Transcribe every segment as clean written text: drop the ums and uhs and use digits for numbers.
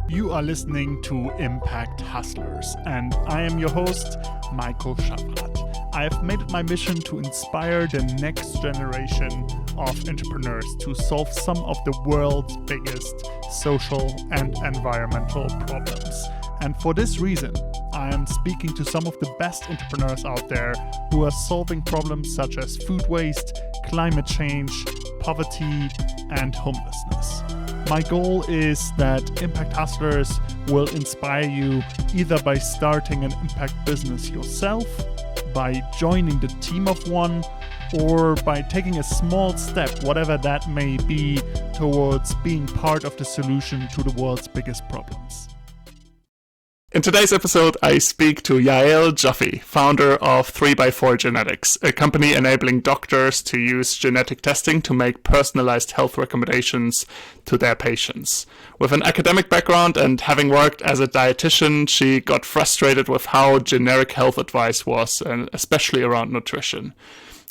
You are listening to Impact Hustlers, and I am your host, Michael Schaffrath. I have made it my mission to inspire the next generation of entrepreneurs to solve some of the world's biggest social and environmental problems. And for this reason, I am speaking to some of the best entrepreneurs out there who are solving problems such as food waste, climate change, poverty, and homelessness. My goal is that Impact Hustlers will inspire you either by starting an impact business yourself, by joining the team of one, or by taking a small step, whatever that may be, towards being part of the solution to the world's biggest problems. In today's episode, I speak to Yael Joffe, founder of 3x4 Genetics, a company enabling doctors to use genetic testing to make personalized health recommendations to their patients. With an academic background and having worked as a dietitian, she got frustrated with how generic health advice was, and especially around nutrition.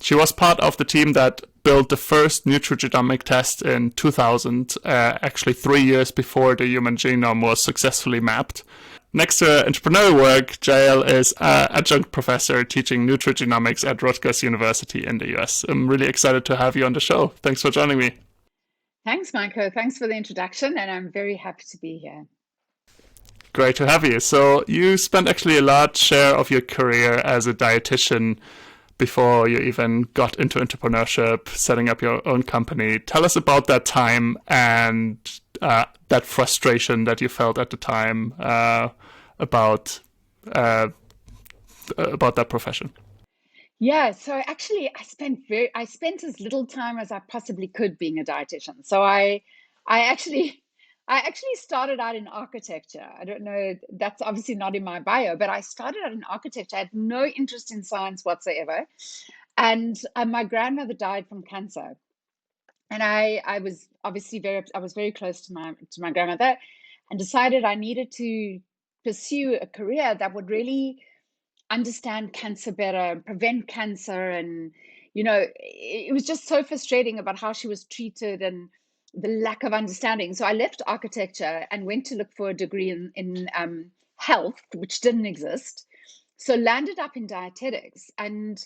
She was part of the team that built the first nutrigenomic test in 2000, actually 3 years before the human genome was successfully mapped. Next to entrepreneurial work, Yael is an adjunct professor teaching nutrigenomics at Rutgers University in the US. I'm really excited to have you on the show. Thanks for joining me. Thanks, Michael. Thanks for the introduction, and I'm very happy to be here. Great to have you. So you spent actually a large share of your career as a dietitian before you even got into entrepreneurship, setting up your own company. Tell us about that time and that frustration that you felt at the time about that profession. Yeah, so actually I spent as little time as I possibly could being a dietitian. So I actually started out in architecture. I don't know, that's obviously not in my bio, but I started out in architecture. I had no interest in science whatsoever. And my grandmother died from cancer. And I was very close to my grandmother, and decided I needed to pursue a career that would really understand cancer better and prevent cancer. And it was just so frustrating about how she was treated and the lack of understanding. So I left architecture and went to look for a degree in health, which didn't exist. So landed up in dietetics, and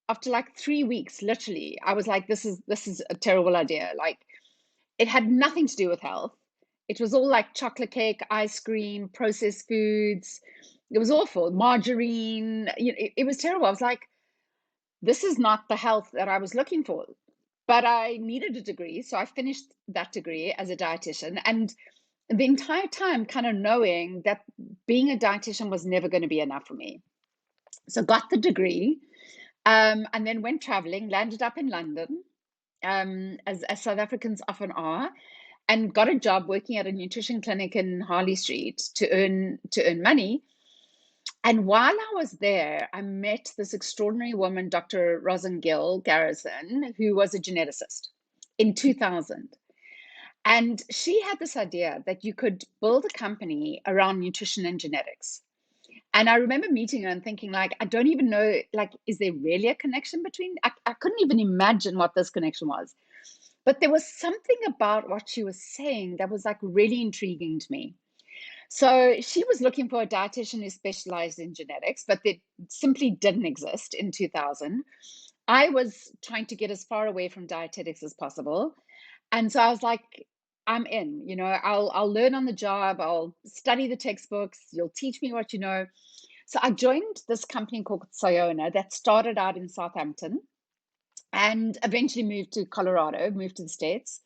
after like 3 weeks, literally, I was like, this is a terrible idea. Like, it had nothing to do with health. It was all like chocolate cake, ice cream, processed foods. It was awful. Margarine. It was terrible. I was like, this is not the health that I was looking for. But I needed a degree, so I finished that degree as a dietitian. And the entire time kind of knowing that being a dietitian was never going to be enough for me. So got the degree, and then went traveling, landed up in London, as South Africans often are, and got a job working at a nutrition clinic in Harley Street to earn money. And while I was there, I met this extraordinary woman, Dr. Rosengill Garrison, who was a geneticist in 2000. And she had this idea that you could build a company around nutrition and genetics. And I remember meeting her and thinking, like, I don't even know, like, is there really a connection between? I couldn't even imagine what this connection was. But there was something about what she was saying that was like really intriguing to me. So she was looking for a dietitian who specialized in genetics, but they simply didn't exist in 2000. I was trying to get as far away from dietetics as possible. And so I was like, I'm in, I'll learn on the job. I'll study the textbooks. You'll teach me what you know. So I joined this company called Sayona that started out in Southampton and eventually moved to Colorado, moved to the States.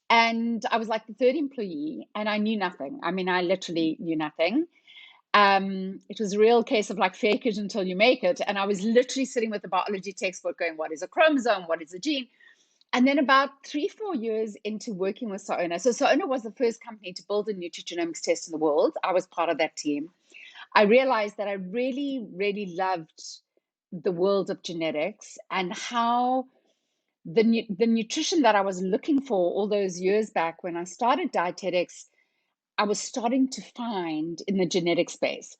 And I was like the third employee, and I knew nothing. I mean, I literally knew nothing. It was a real case of like fake it until you make it. And I was literally sitting with a biology textbook going, what is a chromosome? What is a gene? And then about 3-4 years into working with Sayona. So Sayona was the first company to build a nutrigenomics test in the world. I was part of that team. I realized that I really, really loved the world of genetics and how the nutrition that I was looking for all those years back when I started dietetics, I was starting to find in the genetic space.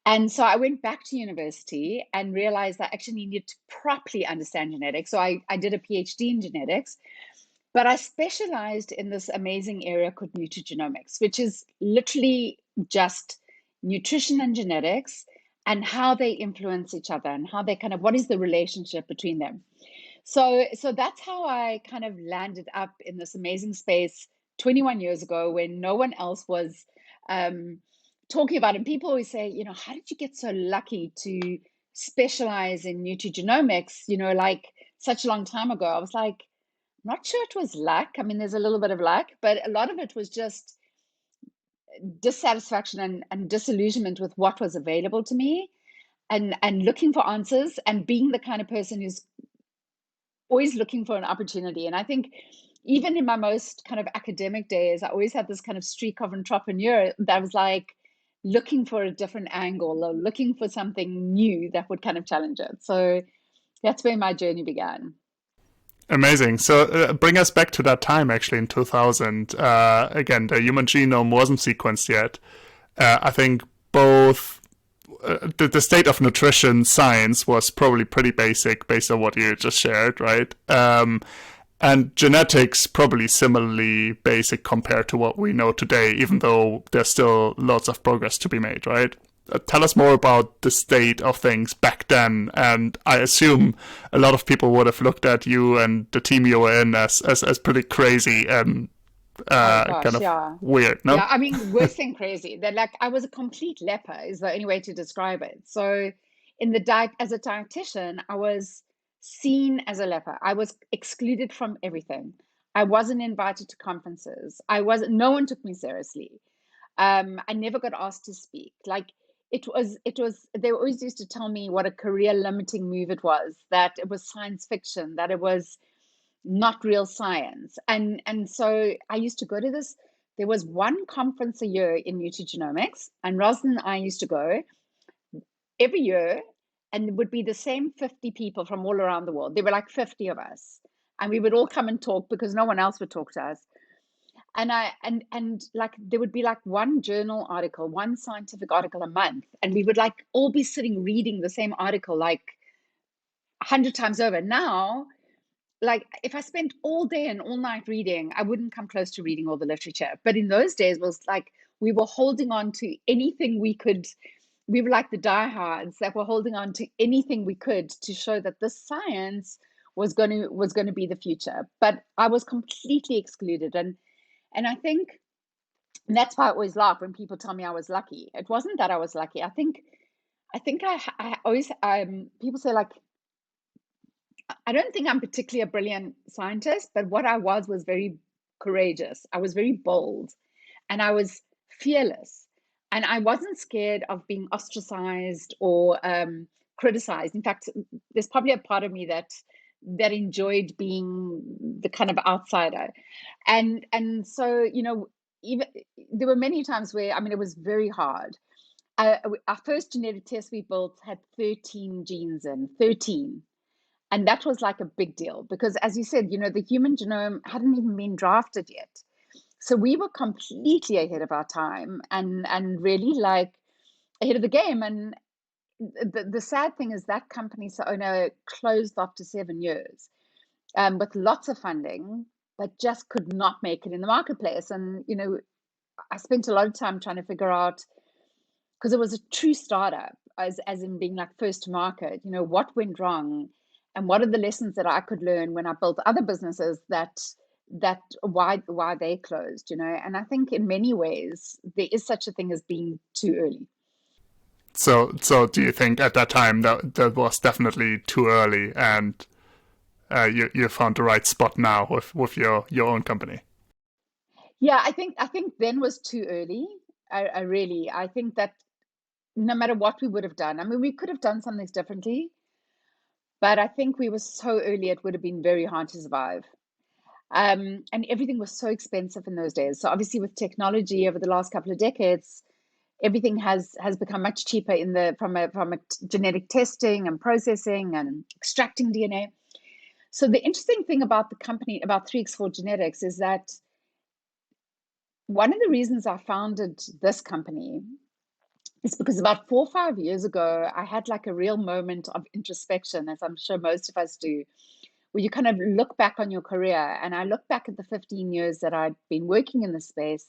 And so I went back to university and realized I actually needed to properly understand genetics. So I did a PhD in genetics. But I specialized in this amazing area called nutrigenomics, which is literally just nutrition and genetics and how they influence each other and how they kind of, what is the relationship between them. So that's how I kind of landed up in this amazing space 21 years ago when no one else was um, talking about it. And people always say, how did you get so lucky to specialize in nutrigenomics, like such a long time ago? I was like, not sure it was luck. I mean, there's a little bit of luck, but a lot of it was just dissatisfaction and disillusionment with what was available to me and looking for answers and being the kind of person who's always looking for an opportunity. And I think even in my most kind of academic days, I always had this kind of streak of entrepreneur that was like looking for a different angle or looking for something new that would kind of challenge it. So that's where my journey began. Amazing. So bring us back to that time, actually, in 2000. Again, the human genome wasn't sequenced yet. I think both the state of nutrition science was probably pretty basic based on what you just shared, right? And genetics probably similarly basic compared to what we know today, even though there's still lots of progress to be made, right? Tell us more about the state of things back then. And I assume a lot of people would have looked at you and the team you were in as pretty crazy and Oh kind gosh, of yeah. weird, no? Yeah, I mean, worse than crazy. That like I was a complete leper is the only way to describe it. So in the diet as a dietitian, I was seen as a leper. I was excluded from everything. I wasn't invited to conferences. No one took me seriously. I never got asked to speak. Like they always used to tell me what a career limiting move it was, that it was science fiction, that it was not real science. And so I used to go to this. There was one conference a year in nutrigenomics, and Roslyn and I used to go every year, and it would be the same 50 people from all around the world. There were like 50 of us, and we would all come and talk because no one else would talk to us. And like there would be like one journal article, one scientific article a month, and we would like all be sitting reading the same article like 100 times over. Now like if I spent all day and all night reading, I wouldn't come close to reading all the literature. But in those days was like we were holding on to anything we could. We were like the diehards that were holding on to anything we could to show that the science was going to be the future. But I was completely excluded, and I think that's why I always laugh when people tell me I was lucky. It wasn't that I was lucky. I always people say like I don't think I'm particularly a brilliant scientist, but what I was very courageous. I was very bold and I was fearless. And I wasn't scared of being ostracized or criticized. In fact, there's probably a part of me that enjoyed being the kind of outsider. And so, even there were many times where I mean it was very hard. Our first genetic test we built had 13 genes in 13, and that was like a big deal because, as you said, the human genome hadn't even been drafted yet. So we were completely ahead of our time and really like ahead of the game. And the sad thing is that company, so owner, closed after 7 years with lots of funding, but just could not make it in the marketplace. And, I spent a lot of time trying to figure out, because it was a true startup, as in being like first to market, what went wrong and what are the lessons that I could learn when I built other businesses that why they closed, and I think in many ways there is such a thing as being too early. So do you think at that time that was definitely too early, and you found the right spot now with your own company? Yeah, I think then was too early. I think that no matter what we would have done, I mean, we could have done some things differently, but I think we were so early it would have been very hard to survive. And everything was so expensive in those days. So obviously, with technology over the last couple of decades, everything has become much cheaper in the from a genetic testing and processing and extracting DNA. So the interesting thing about the company, about 3x4 Genetics, is that one of the reasons I founded this company is because about 4 or 5 years ago, I had like a real moment of introspection, as I'm sure most of us do, where you kind of look back on your career. And I look back at the 15 years that I'd been working in the space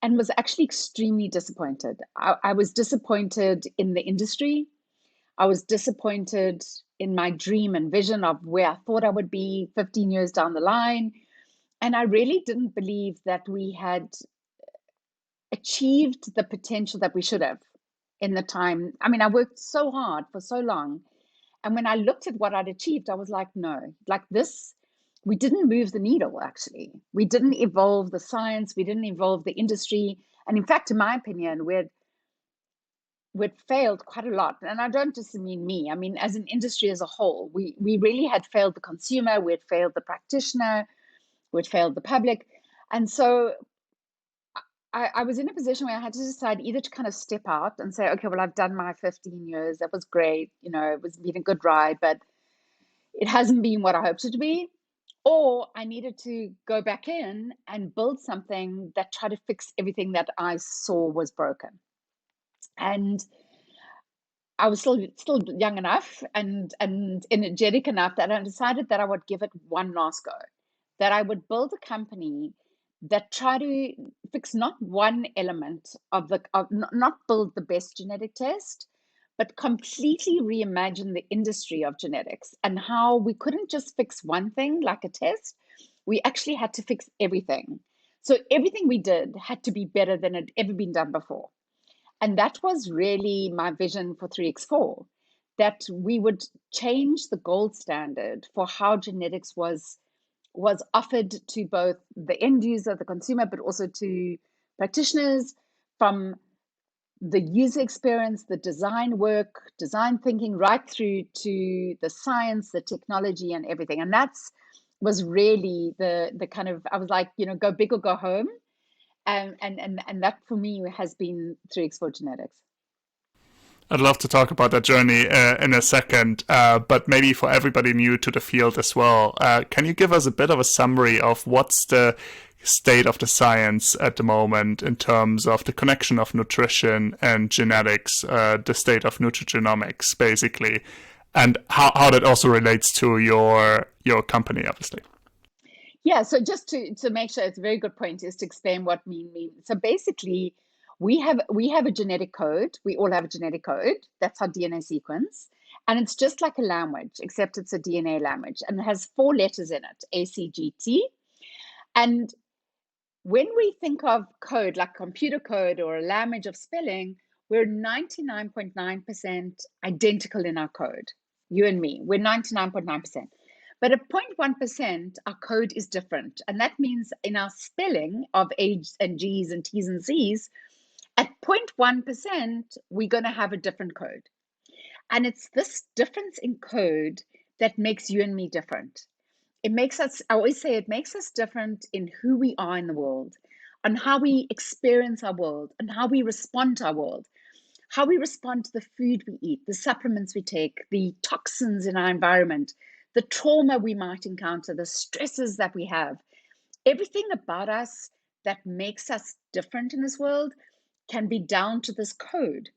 and was actually extremely disappointed. I was disappointed in the industry. I was disappointed in my dream and vision of where I thought I would be 15 years down the line. And I really didn't believe that we had achieved the potential that we should have in the time. I mean, I worked so hard for so long. And when I looked at what I'd achieved, I was like, no, like this, we didn't move the needle, actually. We didn't evolve the science, we didn't evolve the industry. And in fact, in my opinion, we'd failed quite a lot. And I don't just mean me, I mean, as an industry as a whole, we really had failed the consumer, we had failed the practitioner, we'd failed the public. And so I was in a position where I had to decide either to kind of step out and say, okay, well, I've done my 15 years. That was great. You know, it was been a good ride, but it hasn't been what I hoped it to be. Or I needed to go back in and build something that tried to fix everything that I saw was broken. And I was still young enough and energetic enough that I decided that I would give it one last go, that I would build a company that try to fix not one element of not build the best genetic test, but completely reimagine the industry of genetics and how we couldn't just fix one thing like a test. We actually had to fix everything. So everything we did had to be better than it ever been done before. And that was really my vision for 3x4, that we would change the gold standard for how genetics was offered to both the end user, the consumer, but also to practitioners, from the user experience, the design work, design thinking, right through to the science, the technology, and everything. And that's was really the kind of, I was like, you know, go big or go home. And that for me has been 3x4 genetics. I'd love to talk about that journey in a second, but maybe for everybody new to the field as well, can you give us a bit of a summary of what's the state of the science at the moment in terms of the connection of nutrition and genetics, the state of nutrigenomics, basically, and how that also relates to your company, obviously? Yeah, so just to make sure, it's a very good point, is to explain what means. So basically, we have a genetic code. We all have a genetic code. That's our DNA sequence. And it's just like a language, except it's a DNA language. And it has 4 letters in it, A, C, G, T. And when we think of code, like computer code or a language of spelling, we're 99.9% identical in our code. You and me, we're 99.9%. But at 0.1%, our code is different. And that means in our spelling of A's and G's and T's and C's, at 0.1%, we're going to have a different code. And it's this difference in code that makes you and me different. It makes us, I always say, it makes us different in who we are in the world, on how we experience our world, and how we respond to our world, how we respond to the food we eat, the supplements we take, the toxins in our environment, the trauma we might encounter, the stresses that we have. Everything about us that makes us different in this world can be down to this code.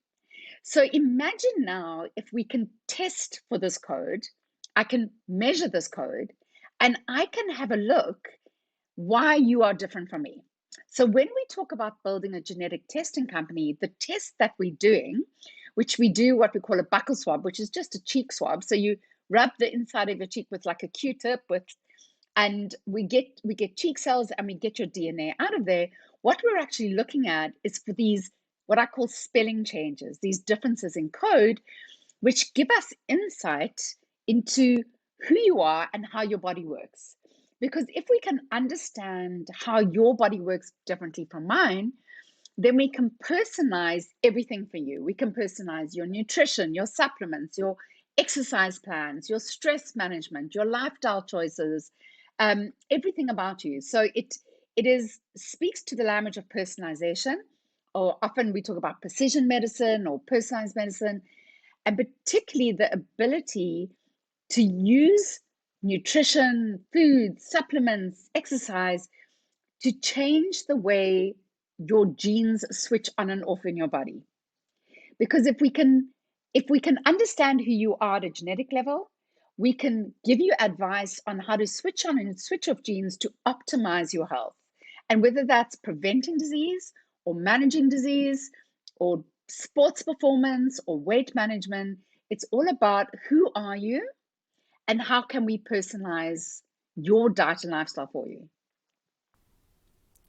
So imagine now if we can test for this code, I can measure this code, and I can have a look why you are different from me. So when we talk about building a genetic testing company, the test that we're doing, which we do what we call a buccal swab, which is just a cheek swab. So you rub the inside of your cheek with like a Q-tip and we get cheek cells and we get your DNA out of there. What we're actually looking at is for these, what I call spelling changes, these differences in code, which give us insight into who you are and how your body works. Because if we can understand how your body works differently from mine, then we can personalize everything for you. We can personalize your nutrition, your supplements, your exercise plans, your stress management, your lifestyle choices, everything about you. So it speaks to the language of personalization, or often we talk about precision medicine or personalized medicine, and particularly the ability to use nutrition, food, supplements, exercise to change the way your genes switch on and off in your body. Because if we can understand who you are at a genetic level, We can give you advice on how to switch on and switch off genes to optimize your health. And whether that's preventing disease or managing disease or sports performance or weight management, it's all about who are you and how can we personalize your diet and lifestyle for you.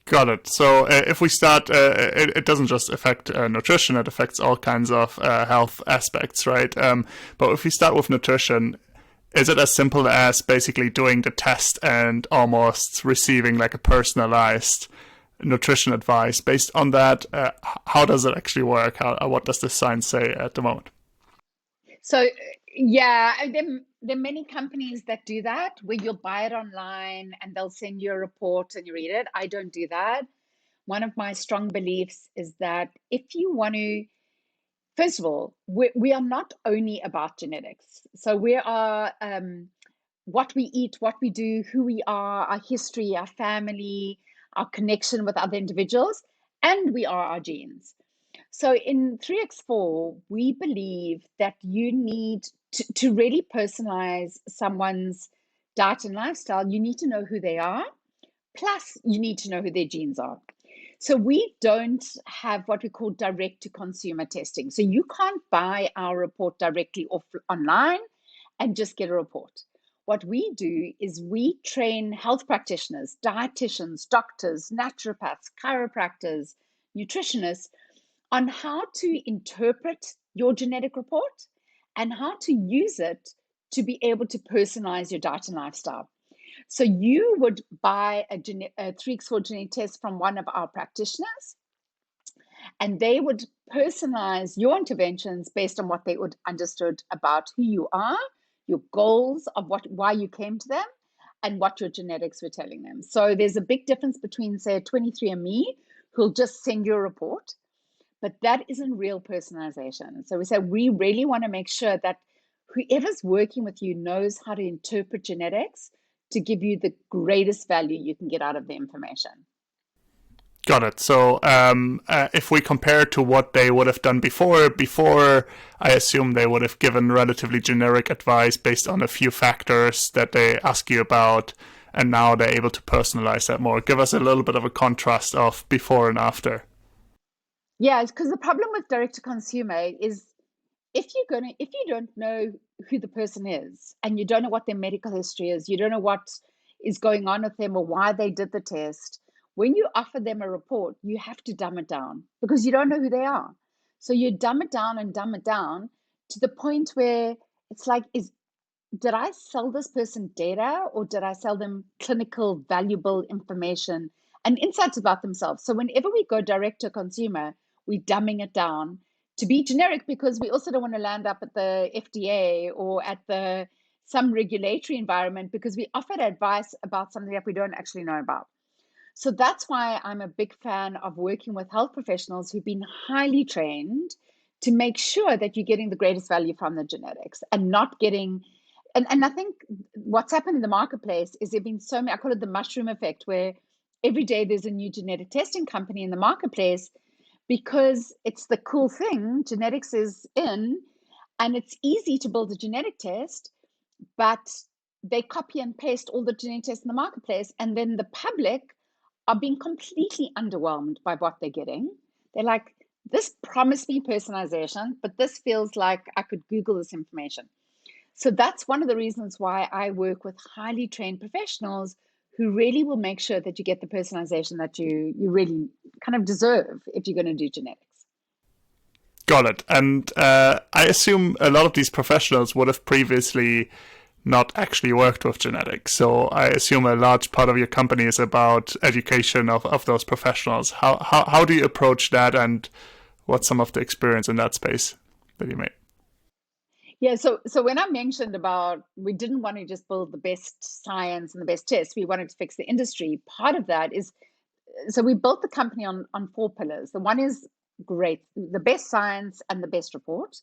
Got it. So if we start, it doesn't just affect nutrition; it affects all kinds of health aspects, right? But if we start with nutrition, is it as simple as basically doing the test and almost receiving like a personalized nutrition advice based on that? How does it actually work? What does the science say at the moment? So yeah, there are many companies that do that where you'll buy it online and they'll send you a report and you read it. I don't do that. One of my strong beliefs is that if you want to, first of all, we are not only about genetics. So we are what we eat, what we do, who we are, our history, our family, our connection with other individuals, and we are our genes. So in 3x4, we believe that you need to really personalize someone's diet and lifestyle. You need to know who they are, plus you need to know who their genes are. So we don't have what we call direct to consumer testing. So you can't buy our report directly online and just get a report. What we do is we train health practitioners, dietitians, doctors, naturopaths, chiropractors, nutritionists on how to interpret your genetic report and how to use it to be able to personalize your diet and lifestyle. So you would buy a 3x4 genetic test from one of our practitioners, and they would personalize your interventions based on what they would understood about who you are, your goals of why you came to them, and what your genetics were telling them. So there's a big difference between, say, a 23andMe who'll just send you a report, but that isn't real personalization. So we say we really want to make sure that whoever's working with you knows how to interpret genetics to give you the greatest value you can get out of the information. Got it. So if we compare to what they would have done before, I assume they would have given relatively generic advice based on a few factors that they ask you about, and now they're able to personalize that more. Give us a little bit of a contrast of before and after. Yeah, because the problem with direct to consumer is if you don't know who the person is and you don't know what their medical history is, you don't know what is going on with them or why they did the test, when you offer them a report, you have to dumb it down because you don't know who they are. So you dumb it down and dumb it down to the point where it's like, did I sell this person data or did I sell them clinical, valuable information and insights about themselves? So whenever we go direct to consumer, we're dumbing it down to be generic because we also don't want to land up at the FDA or at some regulatory environment because we offered advice about something that we don't actually know about. So that's why I'm a big fan of working with health professionals who've been highly trained to make sure that you're getting the greatest value from the genetics and not getting. And I think what's happened in the marketplace is there have been so many, I call it the mushroom effect, where every day there's a new genetic testing company in the marketplace because it's the cool thing. Genetics is in, and it's easy to build a genetic test, but they copy and paste all the genetic tests in the marketplace. And then the public are being completely underwhelmed by what they're getting. They're like, this promised me personalization, but this feels like I could Google this information. So that's one of the reasons why I work with highly trained professionals who really will make sure that you get the personalization that you really kind of deserve if you're going to do genetics. Got it. And I assume a lot of these professionals would have previously not actually worked with genetics. So I assume a large part of your company is about education of those professionals. How do you approach that, and what's some of the experience in that space that you made? Yeah, so when I mentioned about we didn't want to just build the best science and the best tests, we wanted to fix the industry. Part of that is, so we built the company on four pillars. The one is great, the best science and the best report.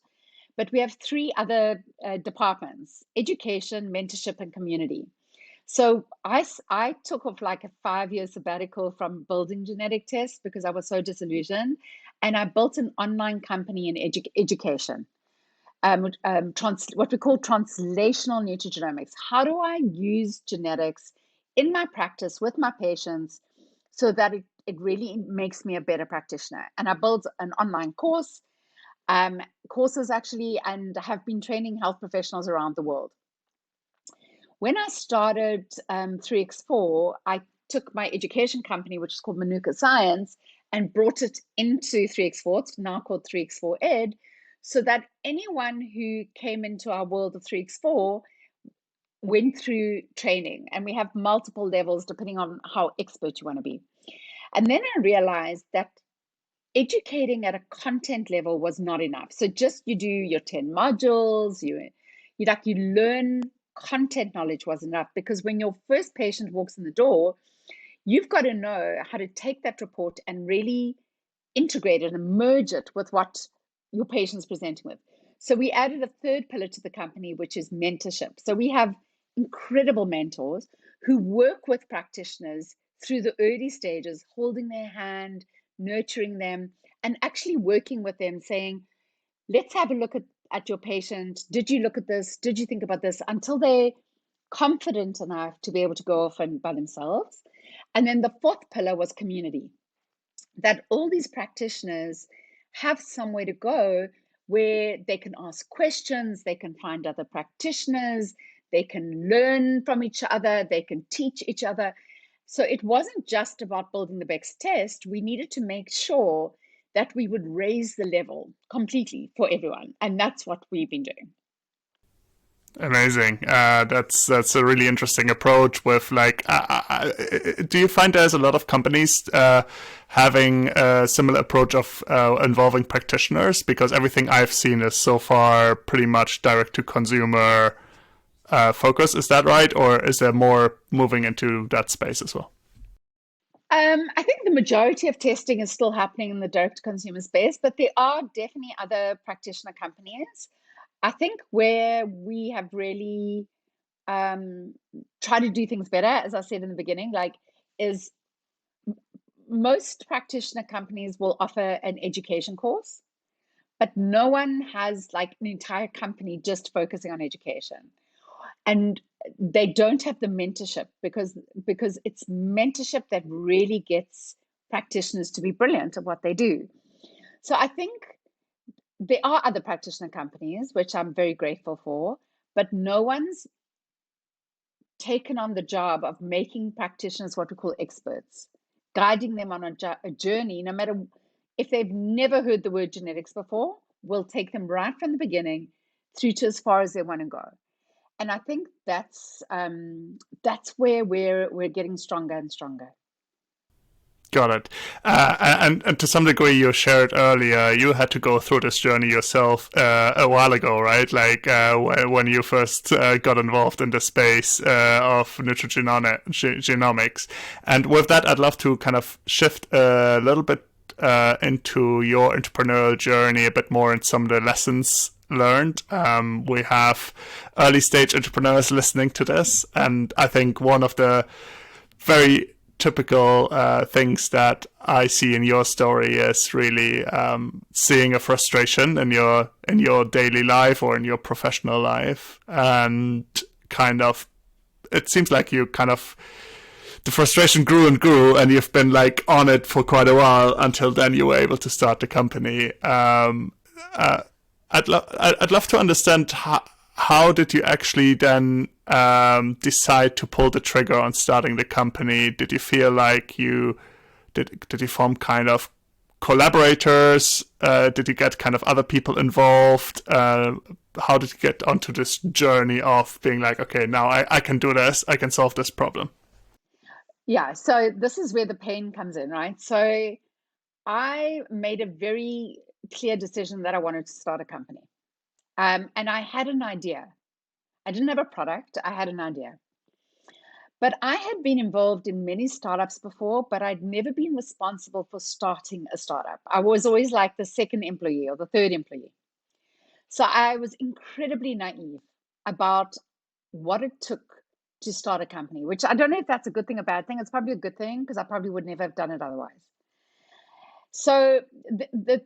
But we have three other departments: education, mentorship, and community. So I took off like a 5-year sabbatical from building genetic tests because I was so disillusioned. And I built an online company in education. what we call translational nutrigenomics. How do I use genetics in my practice with my patients so that it really makes me a better practitioner? And I built an online courses actually, and have been training health professionals around the world. When I started 3x4, I took my education company, which is called Manuka Science, and brought it into 3x4. It's now called 3x4 Ed, so that anyone who came into our world of 3x4 went through training. And we have multiple levels depending on how expert you want to be. And then I realized that educating at a content level was not enough. So just you do your 10 modules, you learn content knowledge wasn't enough, because when your first patient walks in the door, you've got to know how to take that report and really integrate it and merge it with what your patient's presenting with. So we added a third pillar to the company, which is mentorship. So we have incredible mentors who work with practitioners through the early stages, holding their hand, nurturing them, and actually working with them, saying, let's have a look at your patient. Did you look at this? Did you think about this? Until they're confident enough to be able to go off and by themselves. And then the fourth pillar was community, that all these practitioners have somewhere to go where they can ask questions, they can find other practitioners, they can learn from each other, they can teach each other. So it wasn't just about building the best test. We needed to make sure that we would raise the level completely for everyone. And that's what we've been doing. Amazing. That's a really interesting approach. With like, do you find there's a lot of companies having a similar approach of involving practitioners? Because everything I've seen is so far pretty much direct to consumer focus. Is that right, or is there more moving into that space as well? I think the majority of testing is still happening in the direct to consumer space, but there are definitely other practitioner companies. I think where we have really tried to do things better, as I said in the beginning, is most practitioner companies will offer an education course, but no one has like an entire company just focusing on education. And they don't have the mentorship, because it's mentorship that really gets practitioners to be brilliant at what they do. So I think there are other practitioner companies, which I'm very grateful for, but no one's taken on the job of making practitioners what we call experts, guiding them on a journey, no matter if they've never heard the word genetics before. We'll take them right from the beginning through to as far as they want to go. And I think that's where we're getting stronger and stronger. Got it. And to some degree, you shared earlier, you had to go through this journey yourself a while ago, right? Like when you first got involved in the space of nutrigenomics. And with that, I'd love to kind of shift a little bit into your entrepreneurial journey, a bit more in some of the lessons learned. We have early stage entrepreneurs listening to this, and I think one of the very typical things that I see in your story is really seeing a frustration in your daily life or in your professional life, and kind of it seems like you kind of the frustration grew and grew, and you've been like on it for quite a while until then you were able to start the company. I'd love to understand how did you actually then decide to pull the trigger on starting the company? Did you feel like you form kind of collaborators? Did you get kind of other people involved? How did you get onto this journey of being like, okay, now I can do this, I can solve this problem? Yeah, so this is where the pain comes in, right? So I made a very clear decision that I wanted to start a company. And I had an idea. I didn't have a product, I had an idea. But I had been involved in many startups before, but I'd never been responsible for starting a startup. I was always like the second employee or the third employee. So I was incredibly naive about what it took to start a company, which I don't know if that's a good thing or bad thing. It's probably a good thing, because I probably would never have done it otherwise. So the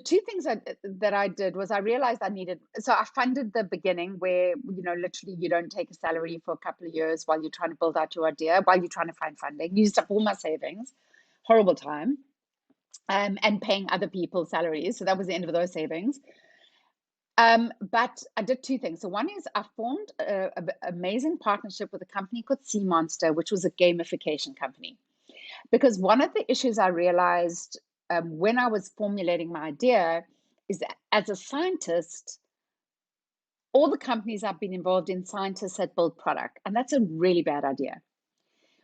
two things that I did was I realized I needed, so I funded the beginning where, literally you don't take a salary for a couple of years while you're trying to build out your idea, while you're trying to find funding. Used up all my savings, horrible time, and paying other people salaries. So that was the end of those savings. But I did two things. So one is I formed an amazing partnership with a company called Sea Monster, which was a gamification company. Because one of the issues I realized when I was formulating my idea is that as a scientist, all the companies I've been involved in, scientists that build product, and that's a really bad idea.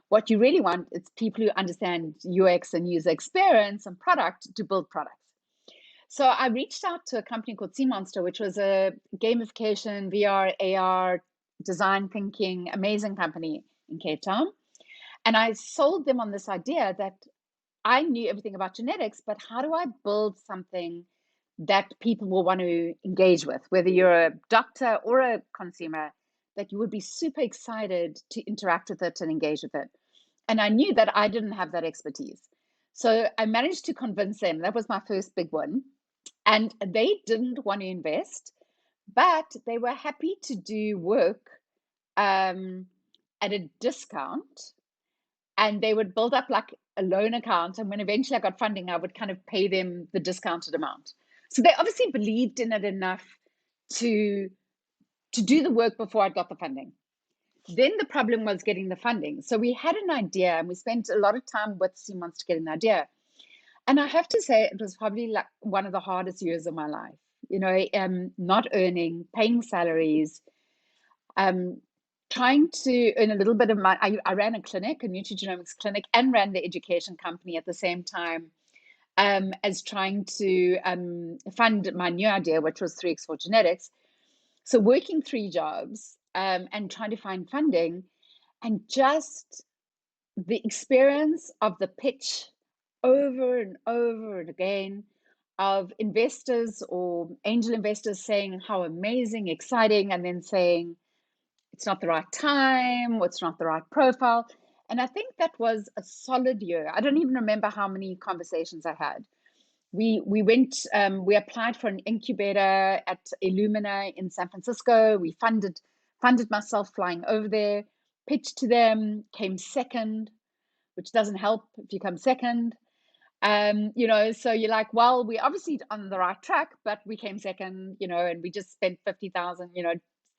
What you really want is people who understand UX and user experience and product to build products. So I reached out to a company called Sea Monster, which was a gamification, VR, AR, design thinking, amazing company in Cape Town. And I sold them on this idea that I knew everything about genetics, but how do I build something that people will want to engage with, whether you're a doctor or a consumer, that you would be super excited to interact with it and engage with it. And I knew that I didn't have that expertise. So I managed to convince them. That was my first big one. And they didn't want to invest, but they were happy to do work at a discount, and they would build up like a loan account. And when eventually I got funding, I would kind of pay them the discounted amount. So they obviously believed in it enough to do the work before I got the funding. Then the problem was getting the funding. So we had an idea, and we spent a lot of time with Sea Monster getting the idea. And I have to say, it was probably like one of the hardest years of my life. Not earning, paying salaries, trying to earn a little bit of money. I ran a clinic, a nutrigenomics clinic, and ran the education company at the same time, as trying to fund my new idea, which was 3x4 genetics. So working three jobs and trying to find funding, and just the experience of the pitch over and over and again of investors or angel investors saying how amazing, exciting, and then saying it's not the right time, or it's not the right profile. And I think that was a solid year. I don't even remember how many conversations I had. We went, we applied for an incubator at Illumina in San Francisco. We funded myself flying over there, pitched to them, came second, which doesn't help if you come second. So you're like, well, we're obviously on the right track, but we came second, and we just spent 50,000,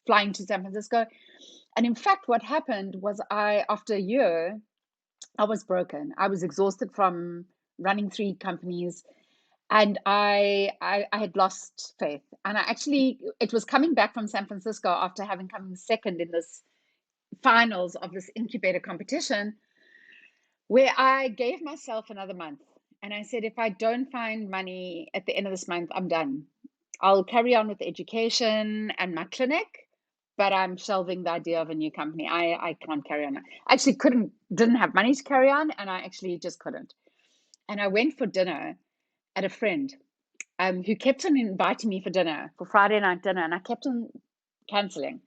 flying to San Francisco. And in fact, what happened was after a year, I was broken. I was exhausted from running three companies, and I had lost faith. And it was coming back from San Francisco after having come second in this finals of this incubator competition, where I gave myself another month. And I said, if I don't find money at the end of this month, I'm done. I'll carry on with education and my clinic, but I'm shelving the idea of a new company. I can't carry on. I actually didn't have money to carry on, and I actually just couldn't. And I went for dinner at a friend who kept on inviting me for dinner, for Friday night dinner, and I kept on canceling.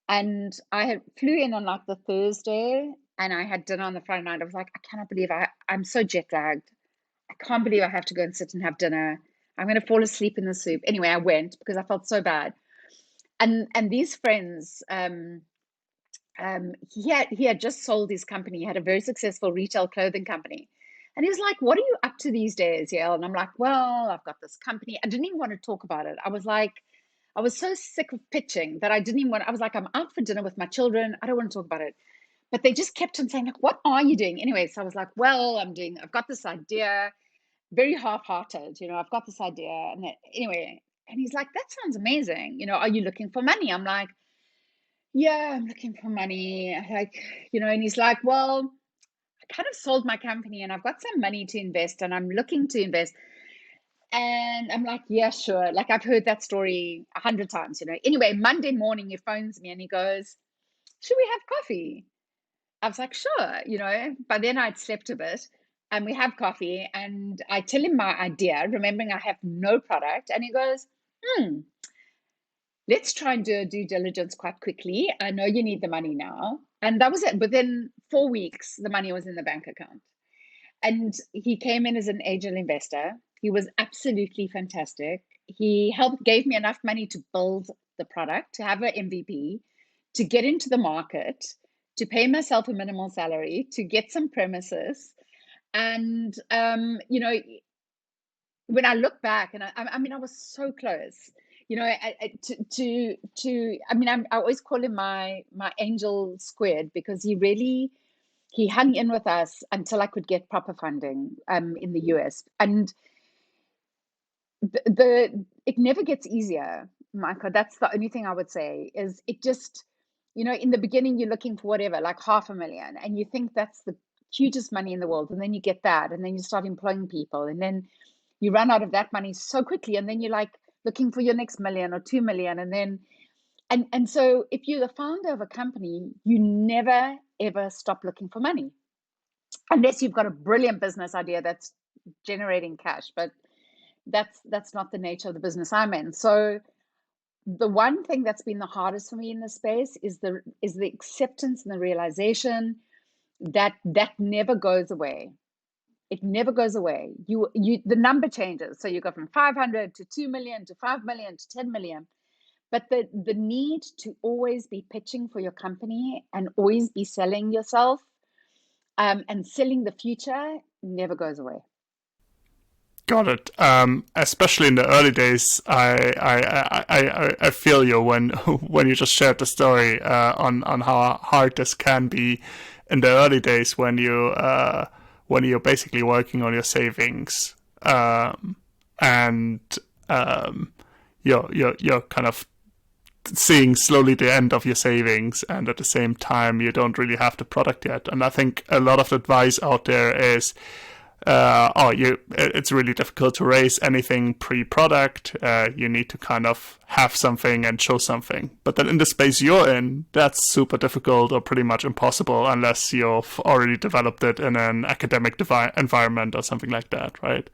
And I flew in on like the Thursday, and I had dinner on the Friday night. I was like, I cannot believe I'm so jet lagged. I can't believe I have to go and sit and have dinner. I'm going to fall asleep in the soup. Anyway, I went because I felt so bad. And these friends, he had just sold his company. He had a very successful retail clothing company. And he was like, what are you up to these days, Yael? And I'm like, well, I've got this company. I didn't even want to talk about it. I was so sick of pitching that I didn't even want, I was like, I'm out for dinner with my children. I don't want to talk about it. But they just kept on saying, like, what are you doing? Anyway, so I was like, well, I've got this idea, very half-hearted, I've got this idea. And anyway, and he's like, that sounds amazing. Are you looking for money? I'm like, yeah, I'm looking for money. And he's like, well, I kind of sold my company and I've got some money to invest and I'm looking to invest. And I'm like, yeah, sure. Like, I've heard that story 100 times. Anyway, Monday morning, he phones me and he goes, should we have coffee? I was like, sure. By then I'd slept a bit, and we have coffee and I tell him my idea, remembering I have no product. And he goes, let's try and do a due diligence quite quickly. I know you need the money now. And that was it. Within 4 weeks, the money was in the bank account. And he came in as an angel investor. He was absolutely fantastic. He gave me enough money to build the product, to have an MVP, to get into the market, to pay myself a minimal salary, to get some premises. And, when I look back, and I mean, I was so close, I mean, I always call him my angel squid, because he hung in with us until I could get proper funding in the US. And it never gets easier, Michael. That's the only thing I would say. Is it just, in the beginning you're looking for whatever, like 500,000, and you think that's the hugest money in the world, and then you get that, and then you start employing people, and then you run out of that money so quickly, and then you're like looking for your next million or 2 million, and then and so if you're the founder of a company, you never ever stop looking for money, unless you've got a brilliant business idea that's generating cash. But that's not the nature of the business I'm in. So the one thing that's been the hardest for me in this space is the acceptance and the realization that that never goes away. It never goes away. The number changes. So you go from 500 to 2 million to 5 million to 10 million. But the need to always be pitching for your company and always be selling yourself, and selling the future, never goes away. Got it. Especially in the early days, I feel you when when you just shared the story on how hard this can be in the early days when you're basically working on your savings, and you're kind of seeing slowly the end of your savings, and at the same time you don't really have the product yet. And I think a lot of advice out there is it's really difficult to raise anything pre-product. You need to kind of have something and show something. But then in the space you're in, that's super difficult or pretty much impossible unless you've already developed it in an academic environment or something like that, right?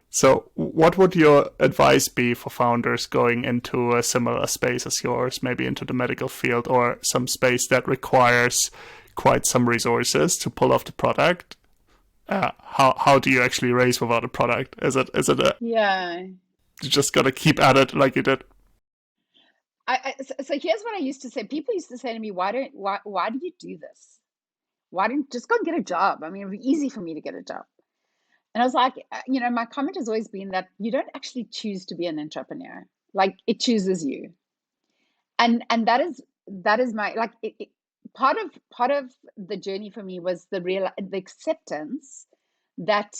So what would your advice be for founders going into a similar space as yours, maybe into the medical field or some space that requires quite some resources to pull off the product? How do you actually raise without a product? Is it Yeah. you just gotta keep at it like you did? So here's what I used to say. People used to say to me, why do you do this? Why didn't just go and get a job? I mean, it'd be easy for me to get a job. And I was like, my comment has always been that you don't actually choose to be an entrepreneur. Like, it chooses you. And that is my, like, part of the journey for me was the acceptance that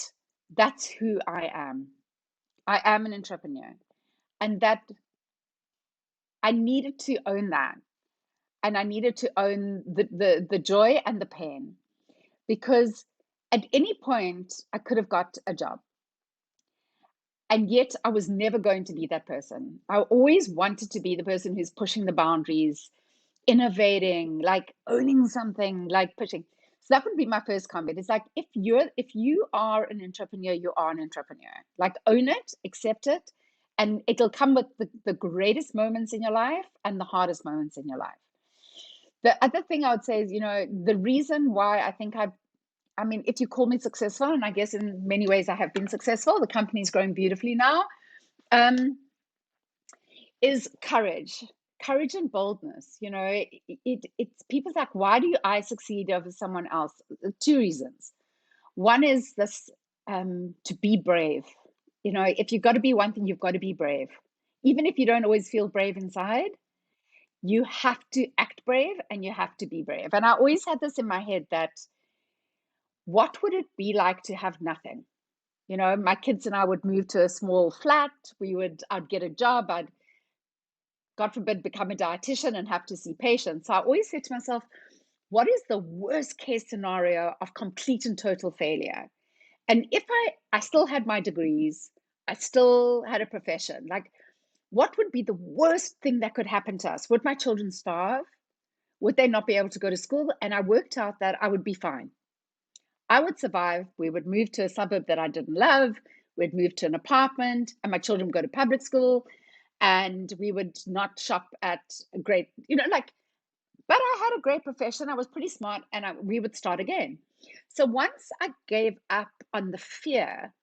that's who I am. I am an entrepreneur, and that I needed to own that, and I needed to own the joy and the pain, because at any point I could have got a job, and yet I was never going to be that person. I always wanted to be the person who's pushing the boundaries, innovating, like owning something, like pushing. So that would be my first comment. It's like, if you are an entrepreneur, you are an entrepreneur. Like, own it, accept it, and it'll come with the greatest moments in your life and the hardest moments in your life. The other thing I would say is, the reason why I mean, if you call me successful, and I guess in many ways I have been successful, the company's growing beautifully now, um, is courage and boldness. It's people's like, why do I succeed over someone else? Two reasons. One is this, to be brave. If you've got to be one thing, you've got to be brave. Even if you don't always feel brave inside, you have to act brave and you have to be brave. And I always had this in my head that, what would it be like to have nothing? My kids and I would move to a small flat. I'd get a job. I'd, God forbid, become a dietitian and have to see patients. So I always said to myself, what is the worst case scenario of complete and total failure? And if I still had my degrees, I still had a profession, like, what would be the worst thing that could happen to us? Would my children starve? Would they not be able to go to school? And I worked out that I would be fine. I would survive. We would move to a suburb that I didn't love. We'd move to an apartment, and my children would go to public school, and we would not shop at a great, like, but I had a great profession. I was pretty smart, and we would start again. So once I gave up on the fear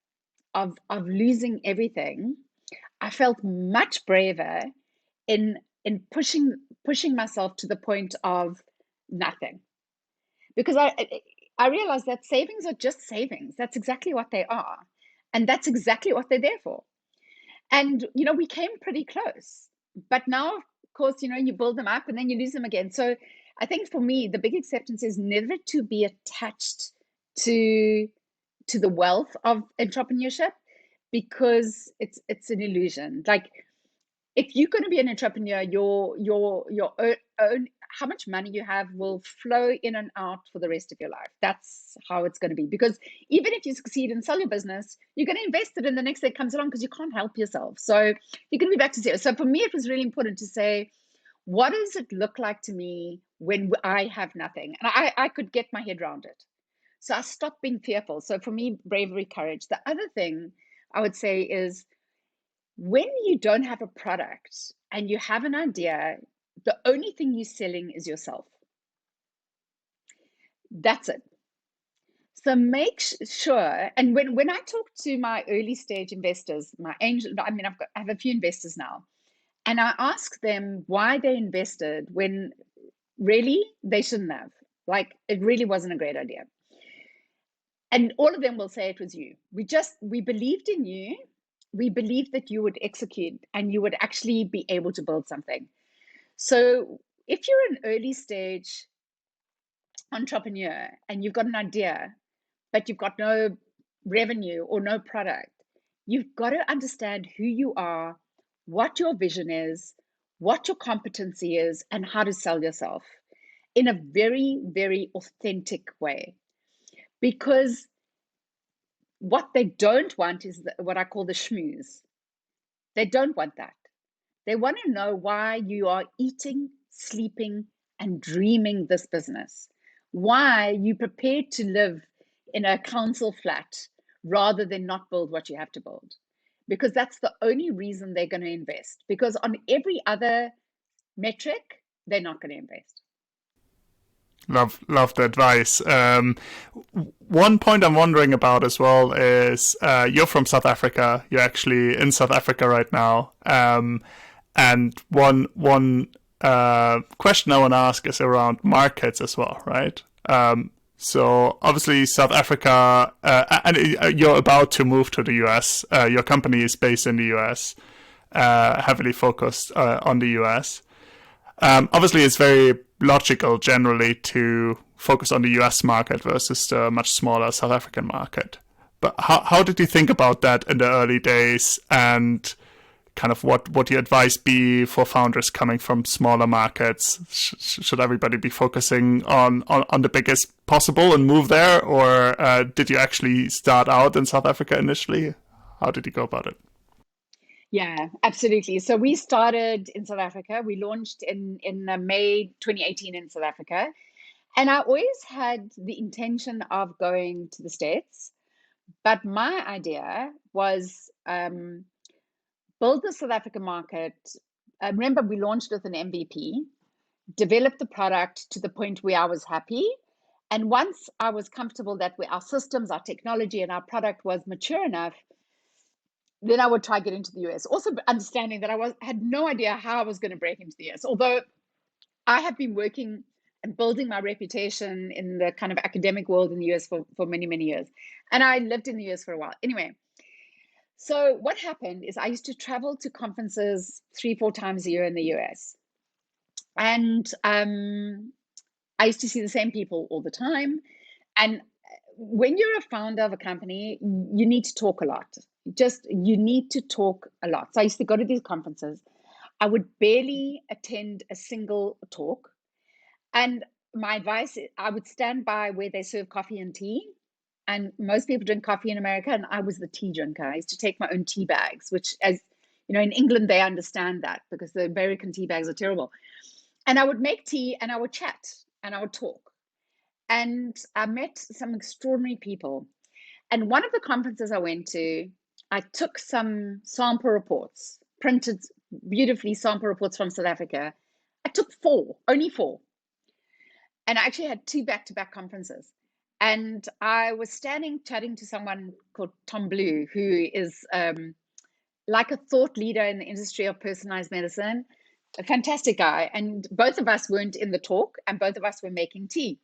of losing everything, I felt much braver in pushing myself to the point of nothing. Because I realized that savings are just savings. That's exactly what they are. And that's exactly what they're there for. And we came pretty close. But now, of course, you build them up and then you lose them again. So I think for me, the big acceptance is never to be attached to the wealth of entrepreneurship, because it's an illusion. Like, if you're going to be an entrepreneur, your own how much money you have will flow in and out for the rest of your life. That's how it's going to be. Because even if you succeed and sell your business, you're going to invest it in the next day comes along, because you can't help yourself. So you're going to be back to zero. So for me, it was really important to say, what does it look like to me when I have nothing? And I could get my head around it. So I stopped being fearful. So for me, bravery, courage. The other thing I would say is, when you don't have a product and you have an idea, the only thing you're selling is yourself. That's it. So make sure, and when I talk to my early stage investors, my angel, I have a few investors now, and I ask them why they invested when really they shouldn't have. Like, it really wasn't a great idea. And all of them will say it was you. We believed in you. We believed that you would execute and you would actually be able to build something. So if you're an early stage entrepreneur and you've got an idea, but you've got no revenue or no product, you've got to understand who you are, what your vision is, what your competency is, and how to sell yourself in a very, very authentic way. Because what they don't want is what I call the schmooze. They don't want that. They want to know why you are eating, sleeping, and dreaming this business. Why you prepared to live in a council flat rather than not build what you have to build. Because that's the only reason they're going to invest. Because on every other metric, they're not going to invest. Love the advice. One point I'm wondering about as well is, you're from South Africa. You're actually in South Africa right now. And one question I want to ask is around markets as well, right? So obviously South Africa, and you're about to move to the US. Your company is based in the US, heavily focused on the US. Obviously, it's very logical generally to focus on the US market versus the much smaller South African market. But how did you think about that in the early days, and kind of what your advice be for founders coming from smaller markets? Should everybody be focusing on the biggest possible and move there, or did you actually start out in South Africa initially? How did you go about it? Yeah, absolutely. So we started in South Africa. We launched in May 2018 in South Africa. And I always had the intention of going to the States. But my idea was, build the South African market. Remember, we launched with an MVP, developed the product to the point where I was happy. And once I was comfortable that our systems, our technology, and our product was mature enough, then I would try get into the US. Also understanding that had no idea how I was going to break into the US. Although I have been working and building my reputation in the kind of academic world in the US for many, many years. And I lived in the US for a while. Anyway, so what happened is I used to travel to conferences 3-4 times a year in the US. And I used to see the same people all the time. And when you're a founder of a company, you need to talk a lot. You need to talk a lot. So I used to go to these conferences. I would barely attend a single talk. And my advice, I would stand by where they serve coffee and tea. And most people drink coffee in America, and I was the tea drinker. I used to take my own tea bags, which, as you know, in England, they understand that because the American tea bags are terrible. And I would make tea and I would chat and I would talk. And I met some extraordinary people. And one of the conferences I went to, I took some sample reports, printed beautifully sample reports from South Africa. I took only four. And I actually had 2 back-to-back conferences. And I was standing chatting to someone called Tom Blue, who is like a thought leader in the industry of personalized medicine, a fantastic guy. And both of us weren't in the talk, and both of us were making tea.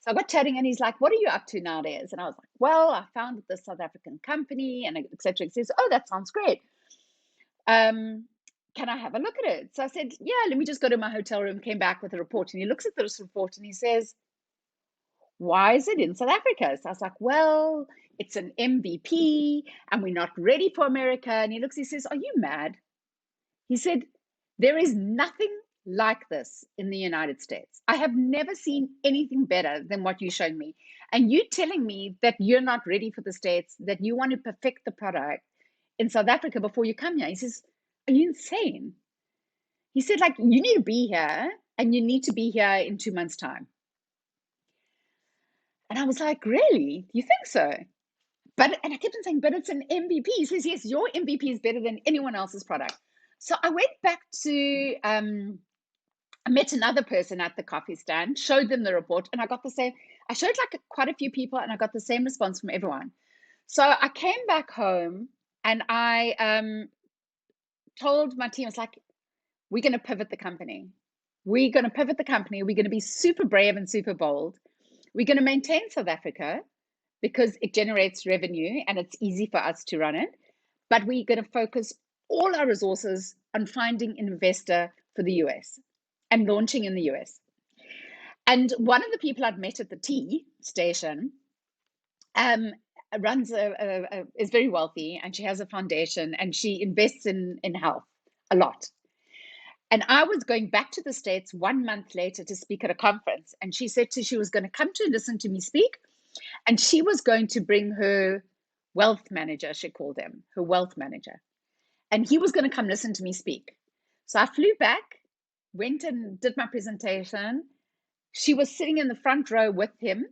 So I got chatting, and he's like, "What are you up to nowadays?" And I was like, "Well, I founded this South African company, and et cetera." He says, "Oh, that sounds great. Um, can I have a look at it?" So I said, "Yeah, let me just go to my hotel room." Came back with a report, and he looks at this report and he says, "Why is it in South Africa?" So I was like, "Well, it's an MVP, and we're not ready for America." And he looks, he says, "Are you mad?" He said, "There is nothing like this in the United States. I have never seen anything better than what you're showing me. And you telling me that you're not ready for the States, that you want to perfect the product in South Africa before you come here." He says, "Are you insane?" He said, "Like, you need to be here, and you need to be here in 2 months' time." And I was like, "Really? You think so?" And I kept on saying, "But it's an MVP." He says, "Yes, your MVP is better than anyone else's product." So I went back to I met another person at the coffee stand, showed them the report, and I got the same. I showed like quite a few people, and I got the same response from everyone. So I came back home, and I told my team, "It's like, we're going to pivot the company. We're going to pivot the company. We're going to be super brave and super bold. We're going to maintain South Africa because it generates revenue and it's easy for us to run it. But we're going to focus all our resources on finding an investor for the US and launching in the US." And one of the people I'd met at the tea station um, runs is very wealthy, and she has a foundation, and she invests in health a lot. And I was going back to the States 1 month later to speak at a conference, and she said she was going to come to listen to me speak, and she was going to bring her wealth manager, she called him, her wealth manager, and he was going to come listen to me speak. So I flew back, went and did my presentation. She was sitting in the front row with him.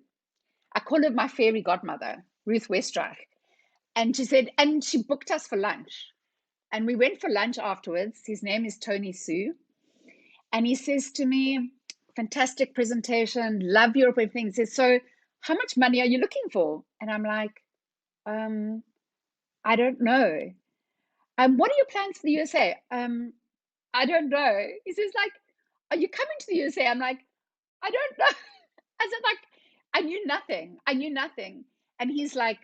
I call her my fairy godmother, Ruth Westreich. And she said, and she booked us for lunch. And we went for lunch afterwards. His name is Tony Sue. And he says to me, "Fantastic presentation, love your everything." He says, "So how much money are you looking for?" And I'm like, "I don't know." "What are your plans for the USA?" "I don't know." He says, like, "Are you coming to the USA?" I'm like, "I don't know." I said, like, I knew nothing. I knew nothing. And he's like,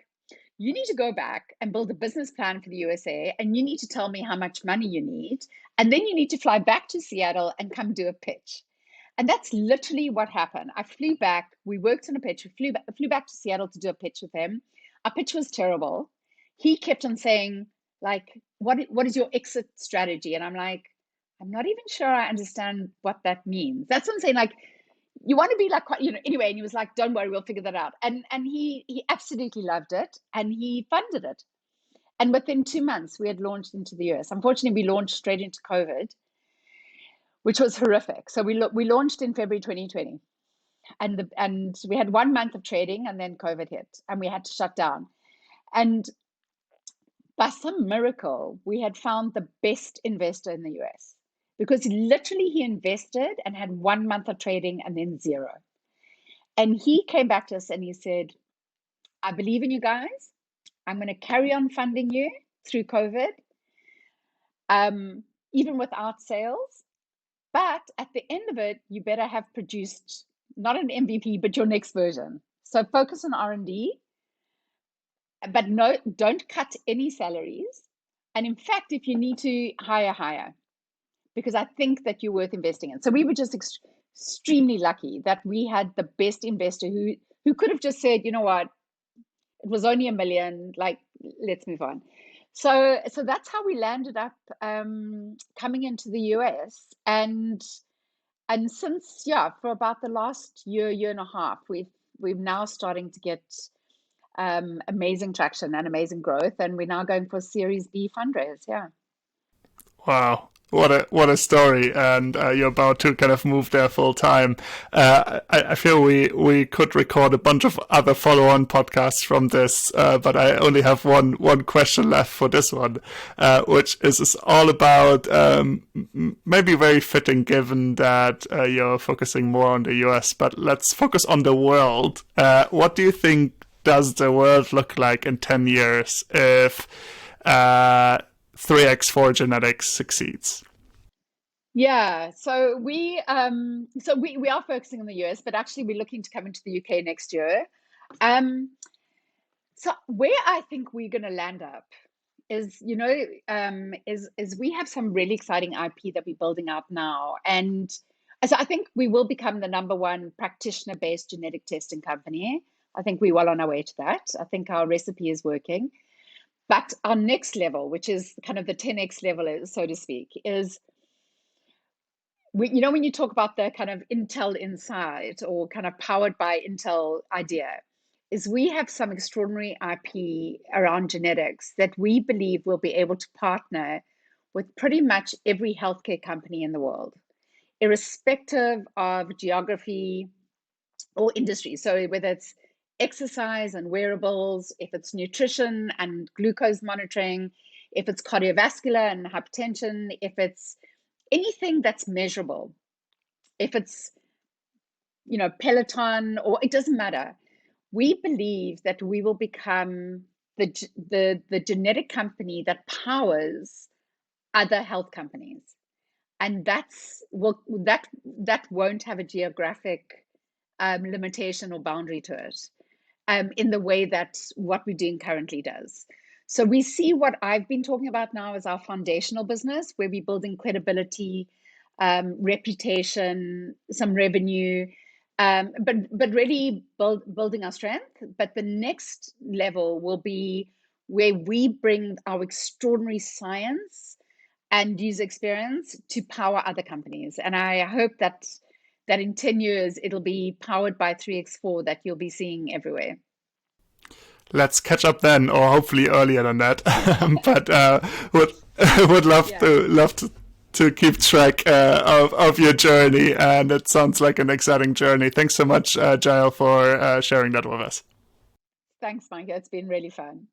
"You need to go back and build a business plan for the USA, and you need to tell me how much money you need. And then you need to fly back to Seattle and come do a pitch." And that's literally what happened. I flew back. We worked on a pitch. We flew back to Seattle to do a pitch with him. Our pitch was terrible. He kept on saying, like, what is your exit strategy?" And I'm like, "I'm not even sure I understand what that means." That's what I'm saying. Like, you want to be like, anyway. And he was like, "Don't worry, we'll figure that out." And he absolutely loved it, and he funded it. And within 2 months, we had launched into the US. Unfortunately, we launched straight into COVID, which was horrific. So we launched in February 2020, and we had 1 month of trading, and then COVID hit, and we had to shut down. And by some miracle, we had found the best investor in the US, because literally he invested and had 1 month of trading and then zero. And he came back to us and he said, "I believe in you guys. I'm going to carry on funding you through COVID, even without sales. But at the end of it, you better have produced not an MVP, but your next version. So focus on R&D, but no, don't cut any salaries. And in fact, if you need to hire, because I think that you're worth investing in." So we were just extremely lucky that we had the best investor who could have just said, "You know what, it was only $1 million, like, let's move on." So that's how we landed up coming into the US. And since, yeah, for about the last year and a half, we've now starting to get amazing traction and amazing growth, and we're now going for a Series B fundraise. Yeah. Wow. What a story, and you're about to kind of move there full time. I feel we could record a bunch of other follow-on podcasts from this, but I only have one question left for this one, which is all about maybe very fitting given that you're focusing more on the US, but let's focus on the world. What do you think does the world look like in 10 years if 3x4 genetics succeeds? Yeah, so we are focusing on the US, but actually we're looking to come into the UK next year. Um, so where I think we're going to land up is, is we have some really exciting IP that we're building out now, and so I think we will become the number one practitioner-based genetic testing company. I think we're well on our way to that. I think our recipe is working. But our next level, which is kind of the 10x level, so to speak, is when you talk about the kind of Intel Insight or kind of powered by Intel idea, is we have some extraordinary IP around genetics that we believe will be able to partner with pretty much every healthcare company in the world, irrespective of geography or industry. So whether it's exercise and wearables, if it's nutrition and glucose monitoring, if it's cardiovascular and hypertension, if it's anything that's measurable, if it's Peloton, or it doesn't matter. We believe that we will become the genetic company that powers other health companies, and that won't have a geographic limitation or boundary to it, in the way that what we're doing currently does. So we see what I've been talking about now as our foundational business, where we're building credibility, reputation, some revenue, but really building our strength. But the next level will be where we bring our extraordinary science and user experience to power other companies. And I hope that in 10 years, it'll be powered by 3x4 that you'll be seeing everywhere. Let's catch up then, or hopefully earlier than that. But would love to keep track of your journey, and it sounds like an exciting journey. Thanks so much, Yael, for sharing that with us. Thanks, Micah. It's been really fun.